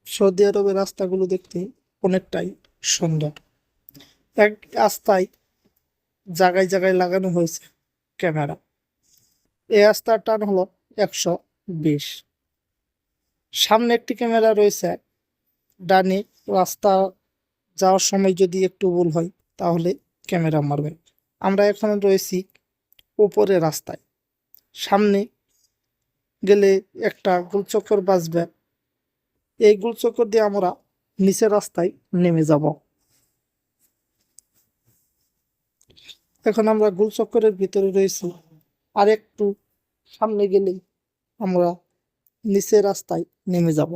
Saudi আরবের রাস্তাগুলো দেখতে অনেকটাই সুন্দর। এক রাস্তায় জায়গায় জায়গায় লাগানো হয়েছে ক্যামেরা। এই রাস্তার টান হলো 120। সামনে একটি ক্যামেরা রয়েছে, ডানে রাস্তা যাওয়ার সময় যদি একটু ভুল হয় তাহলে ক্যামেরা মারবে। আমরা এখন রয়েছি উপরে রাস্তায়। সামনে গেলে একটা গোলচক্কর বাজবে, এই গোলচক্কর দিয়ে আমরা নিচের রাস্তায় নেমে যাব। এখন আমরা গোলচক্করের ভিতরে রয়েছি, আর একটু সামনে গেলেই আমরা নিচের রাস্তায় নেমে যাব।